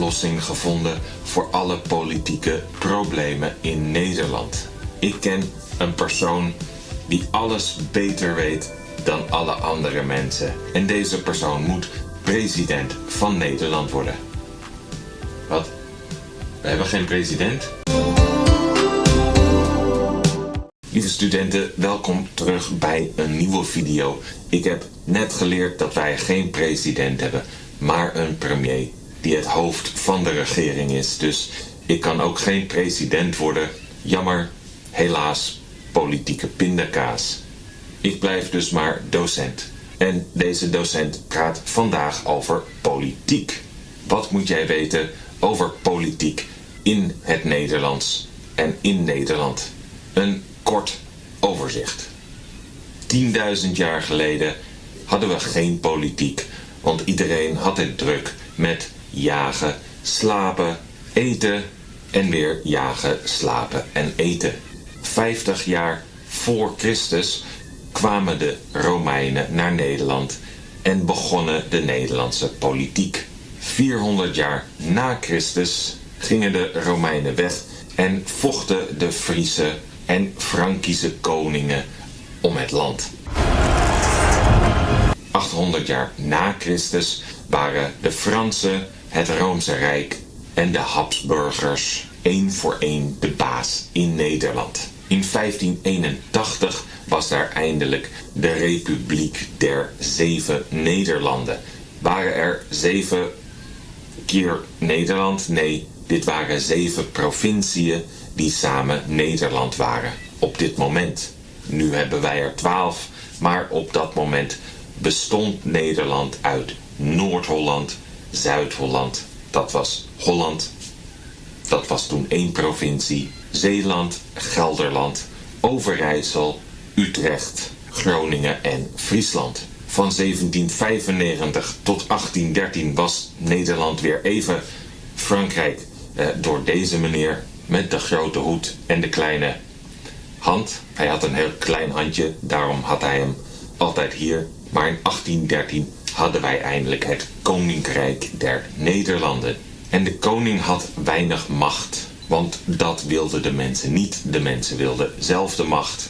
oplossing gevonden voor alle politieke problemen in Nederland. Ik ken een persoon die alles beter weet dan alle andere mensen. En deze persoon moet president van Nederland worden. Wat? We hebben geen president? Lieve studenten, welkom terug bij een nieuwe video. Ik heb net geleerd dat wij geen president hebben, maar een premier die het hoofd van de regering is. Dus ik kan ook geen president worden. Jammer, helaas, politieke pindakaas. Ik blijf dus maar docent. En deze docent praat vandaag over politiek. Wat moet jij weten over politiek in het Nederlands en in Nederland? Een kort overzicht. 10.000 jaar geleden hadden we geen politiek, want iedereen had het druk met jagen, slapen, eten en weer jagen, slapen en eten. 50 jaar voor Christus kwamen de Romeinen naar Nederland en begonnen de Nederlandse politiek. 400 jaar na Christus gingen de Romeinen weg en vochten de Friese en Frankische koningen om het land. 800 jaar na Christus waren de Fransen, het Roomse Rijk en de Habsburgers één voor één de baas in Nederland. In 1581 was daar eindelijk de Republiek der 7 Nederlanden. Waren er 7 keer Nederland? Nee, dit waren 7 provinciën die samen Nederland waren. Op dit moment. Nu hebben wij er 12, maar op dat moment bestond Nederland uit Noord-Holland, Zuid-Holland. Dat was Holland. Dat was toen 1 provincie. Zeeland, Gelderland, Overijssel, Utrecht, Groningen en Friesland. Van 1795 tot 1813 was Nederland weer even Frankrijk door deze meneer met de grote hoed en de kleine hand. Hij had een heel klein handje, daarom had hij hem altijd hier. Maar in 1813 hadden wij eindelijk het Koninkrijk der Nederlanden. En de koning had weinig macht, want dat wilden de mensen niet. De mensen wilden zelf de macht.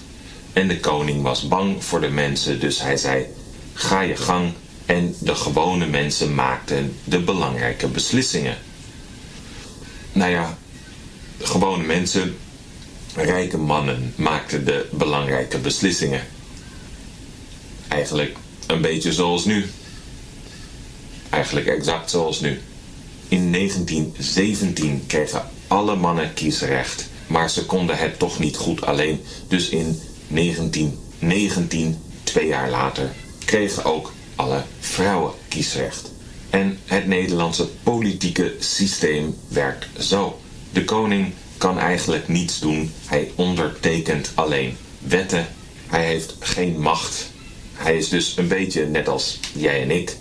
En de koning was bang voor de mensen, dus hij zei: ga je gang. En de gewone mensen maakten de belangrijke beslissingen. Nou ja, gewone mensen, rijke mannen, maakten de belangrijke beslissingen. Eigenlijk een beetje zoals nu. Eigenlijk exact zoals nu. In 1917 kregen alle mannen kiesrecht, maar ze konden het toch niet goed alleen. Dus in 1919, 2 jaar later, kregen ook alle vrouwen kiesrecht. En het Nederlandse politieke systeem werkt zo. De koning kan eigenlijk niets doen. Hij ondertekent alleen wetten. Hij heeft geen macht. Hij is dus een beetje net als jij en ik,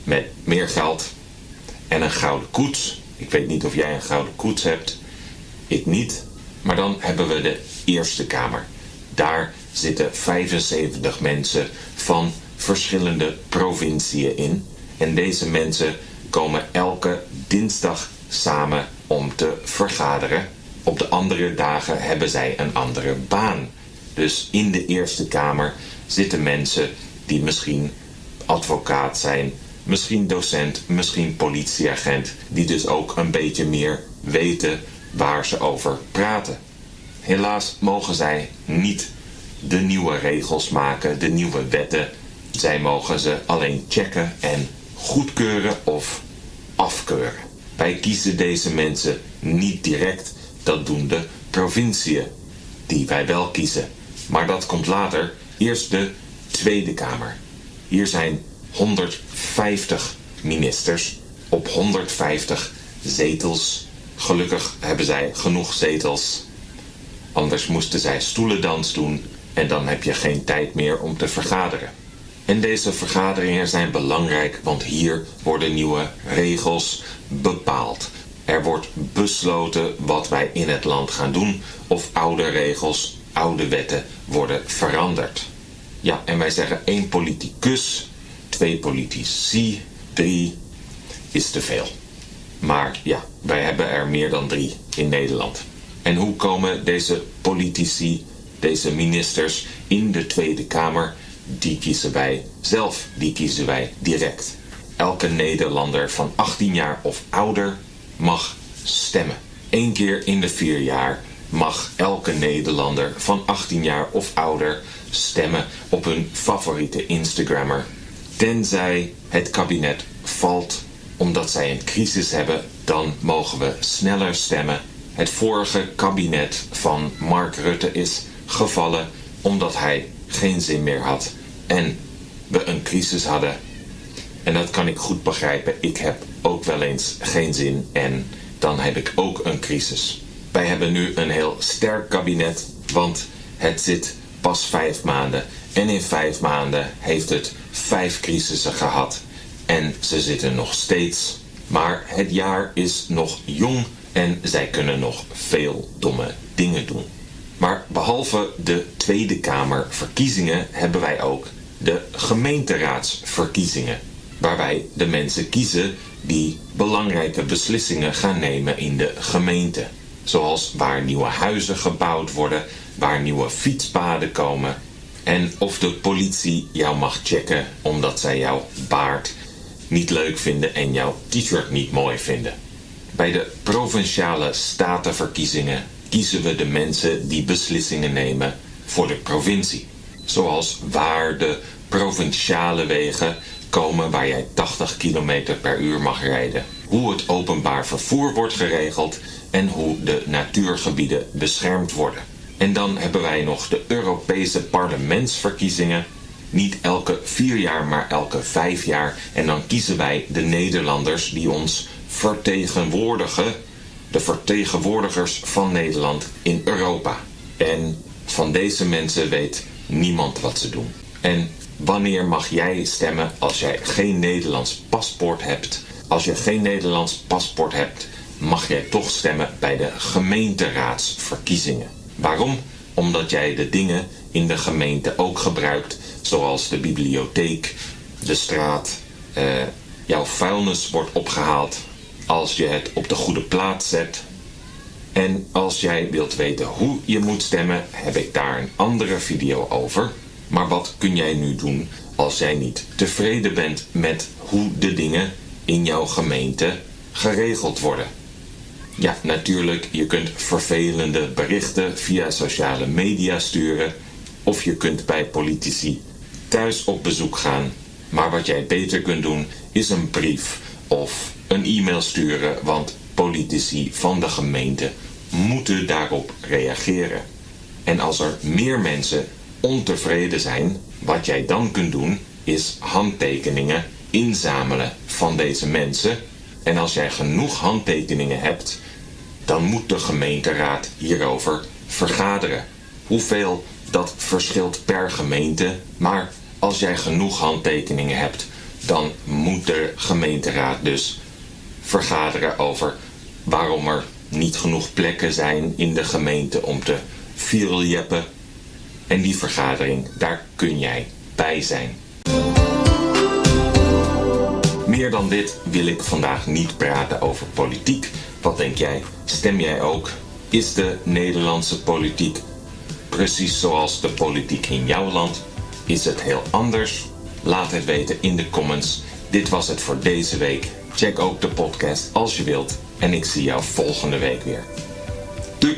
met meer geld en een gouden koets. Ik weet niet of jij een gouden koets hebt. Ik niet. Maar dan hebben we de Eerste Kamer. Daar zitten 75 mensen van verschillende provinciën in. En deze mensen komen elke dinsdag samen om te vergaderen. Op de andere dagen hebben zij een andere baan. Dus in de Eerste Kamer zitten mensen die misschien advocaat zijn, misschien docent, misschien politieagent, die dus ook een beetje meer weten waar ze over praten. Helaas mogen zij niet de nieuwe regels maken, de nieuwe wetten. Zij mogen ze alleen checken en goedkeuren of afkeuren. Wij kiezen deze mensen niet direct, dat doen de provinciën, die wij wel kiezen. Maar dat komt later. Eerst de Tweede Kamer. Hier zijn 150 ministers op 150 zetels. Gelukkig hebben zij genoeg zetels. Anders moesten zij stoelendans doen en dan heb je geen tijd meer om te vergaderen. En deze vergaderingen zijn belangrijk, want hier worden nieuwe regels bepaald. Er wordt besloten wat wij in het land gaan doen of oude regels, oude wetten worden veranderd. Ja, en wij zeggen 1 politicus, 2 politici, 3 is te veel. Maar ja, wij hebben er meer dan 3 in Nederland. En hoe komen deze politici, deze ministers in de Tweede Kamer? Die kiezen wij zelf, die kiezen wij direct. Elke Nederlander van 18 jaar of ouder mag stemmen. 1 keer in de 4 jaar mag elke Nederlander van 18 jaar of ouder stemmen op hun favoriete Instagrammer. Tenzij het kabinet valt omdat zij een crisis hebben, dan mogen we sneller stemmen. Het vorige kabinet van Mark Rutte is gevallen omdat hij geen zin meer had en we een crisis hadden. En dat kan ik goed begrijpen. Ik heb ook wel eens geen zin en dan heb ik ook een crisis. Wij hebben nu een heel sterk kabinet, want het zit pas 5 maanden. En in 5 maanden heeft het 5 crisissen gehad. En ze zitten nog steeds. Maar het jaar is nog jong en zij kunnen nog veel domme dingen doen. Maar behalve de Tweede Kamerverkiezingen hebben wij ook de gemeenteraadsverkiezingen. Waar wij de mensen kiezen die belangrijke beslissingen gaan nemen in de gemeente. Zoals waar nieuwe huizen gebouwd worden, waar nieuwe fietspaden komen. En of de politie jou mag checken omdat zij jouw baard niet leuk vinden en jouw t-shirt niet mooi vinden. Bij de provinciale statenverkiezingen kiezen we de mensen die beslissingen nemen voor de provincie. Zoals waar de provinciale wegen komen waar jij 80 km per uur mag rijden. Hoe het openbaar vervoer wordt geregeld en hoe de natuurgebieden beschermd worden. En dan hebben wij nog de Europese parlementsverkiezingen. Niet elke 4 jaar, maar elke 5 jaar. En dan kiezen wij de Nederlanders die ons vertegenwoordigen. De vertegenwoordigers van Nederland in Europa. En van deze mensen weet niemand wat ze doen. En wanneer mag jij stemmen als jij geen Nederlands paspoort hebt? Als je geen Nederlands paspoort hebt, mag jij toch stemmen bij de gemeenteraadsverkiezingen. Waarom? Omdat jij de dingen in de gemeente ook gebruikt, zoals de bibliotheek, de straat, jouw vuilnis wordt opgehaald als je het op de goede plaats zet. En als jij wilt weten hoe je moet stemmen, heb ik daar een andere video over. Maar wat kun jij nu doen als jij niet tevreden bent met hoe de dingen in jouw gemeente geregeld worden? Ja, natuurlijk, je kunt vervelende berichten via sociale media sturen. Of je kunt bij politici thuis op bezoek gaan. Maar wat jij beter kunt doen, is een brief of een e-mail sturen. Want politici van de gemeente moeten daarop reageren. En als er meer mensen ontevreden zijn, wat jij dan kunt doen, is handtekeningen inzamelen van deze mensen. En als jij genoeg handtekeningen hebt, dan moet de gemeenteraad hierover vergaderen. Hoeveel, dat verschilt per gemeente, maar als jij genoeg handtekeningen hebt, dan moet de gemeenteraad dus vergaderen over waarom er niet genoeg plekken zijn in de gemeente om te viereljeppen. En die vergadering, daar kun jij bij zijn. Meer dan dit wil ik vandaag niet praten over politiek. Wat denk jij? Stem jij ook? Is de Nederlandse politiek precies zoals de politiek in jouw land? Is het heel anders? Laat het weten in de comments. Dit was het voor deze week. Check ook de podcast als je wilt. En ik zie jou volgende week weer. Doei!